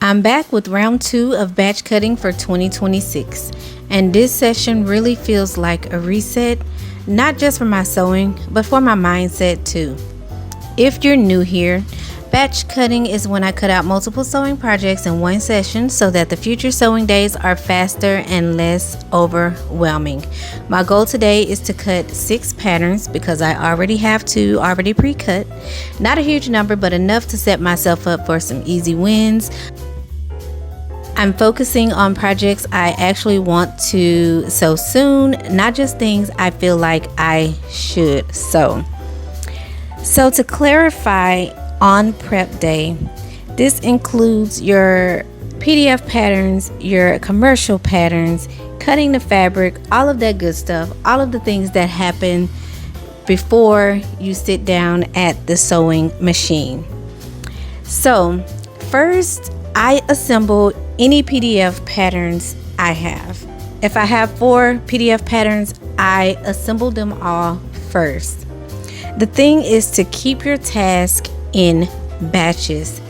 I'm back with round 2 of batch cutting for 2026, and this session really feels like a reset, not just for my sewing, but for my mindset too. If you're new here, batch cutting is when I cut out multiple sewing projects in one session so that the future sewing days are faster and less overwhelming. My goal today is to cut 6 patterns because I already have 2 already pre-cut. Not a huge number, but enough to set myself up for some easy wins. I'm focusing on projects I actually want to sew soon, not just things I feel like I should sew. So to clarify, on prep day, this includes your PDF patterns, your commercial patterns, cutting the fabric, all of that good stuff, all of the things that happen before you sit down at the sewing machine. So first, I assemble any PDF patterns I have. If I have 4 PDF patterns, I assemble them all first. The thing is to keep your task in batches.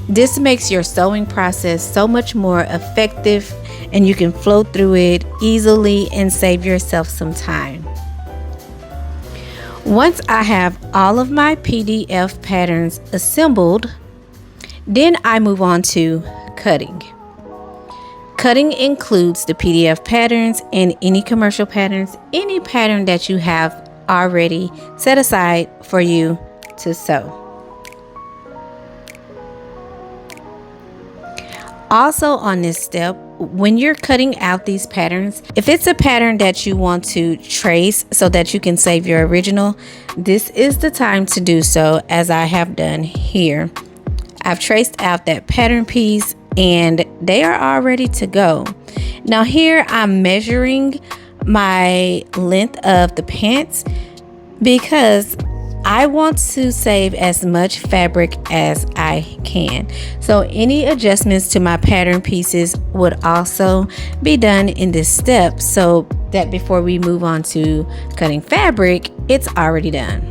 This makes your sewing process so much more effective, and you can flow through it easily and save yourself some time. Once I have all of my PDF patterns assembled, then I move on to cutting. Cutting includes the PDF patterns and any commercial patterns, any pattern that you have already set aside for you to sew. Also on this step, when you're cutting out these patterns, if it's a pattern that you want to trace so that you can save your original, this is the time to do so, as I have done here. I've traced out that pattern piece and they are all ready to go. Now here I'm measuring my length of the pants because I want to save as much fabric as I can. So any adjustments to my pattern pieces would also be done in this step so that before we move on to cutting fabric, it's already done.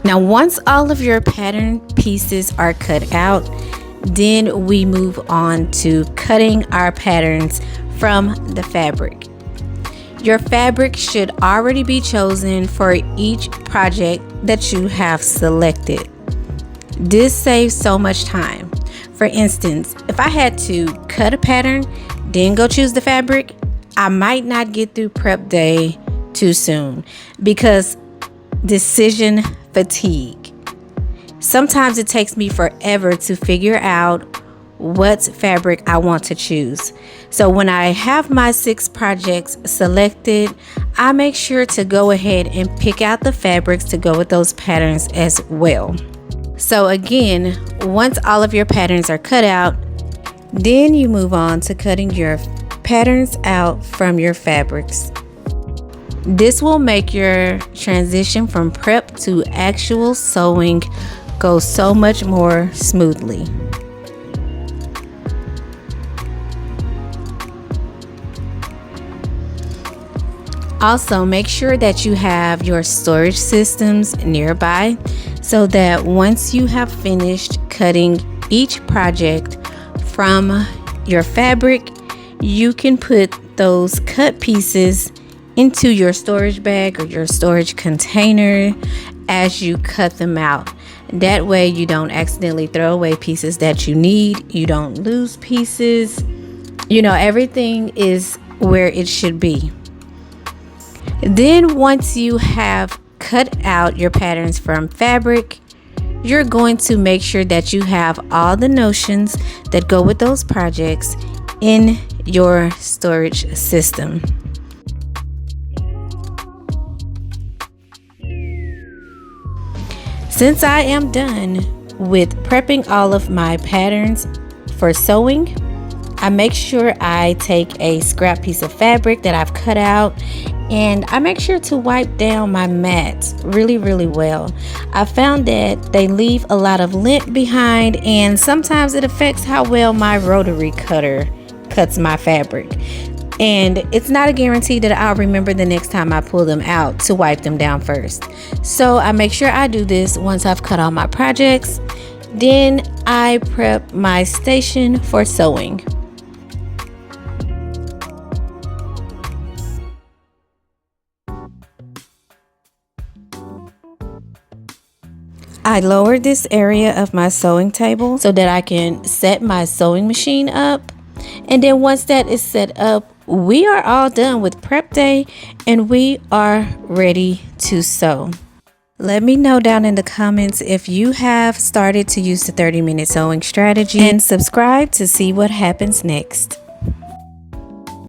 Now once all of your pattern pieces are cut out, then we move on to cutting our patterns from the fabric. Your fabric should already be chosen for each project that you have selected. This saves so much time. For instance, if I had to cut a pattern, then go choose the fabric, I might not get through prep day too soon because decision fatigue. Sometimes it takes me forever to figure out what fabric I want to choose. So when I have my 6 projects selected, I make sure to go ahead and pick out the fabrics to go with those patterns as well. So again, once all of your patterns are cut out, then you move on to cutting your patterns out from your fabrics. This will make your transition from prep to actual sewing go so much more smoothly. Also, make sure that you have your storage systems nearby so that once you have finished cutting each project from your fabric, you can put those cut pieces into your storage bag or your storage container as you cut them out. That way you don't accidentally throw away pieces that you need, you don't lose pieces, everything is where it should be. Then once you have cut out your patterns from fabric, you're going to make sure that you have all the notions that go with those projects in your storage system. Since I am done with prepping all of my patterns for sewing, I make sure I take a scrap piece of fabric that I've cut out and I make sure to wipe down my mats really well. I found that they leave a lot of lint behind and sometimes it affects how well my rotary cutter cuts my fabric. And it's not a guarantee that I'll remember the next time I pull them out to wipe them down first. So I make sure I do this once I've cut all my projects Then I prep my station for sewing. I lowered this area of my sewing table so that I can set my sewing machine up. And then once that is set up, we are all done with prep day and we are ready to sew. Let me know down in the comments if you have started to use the 30-minute sewing strategy, and subscribe to see what happens next.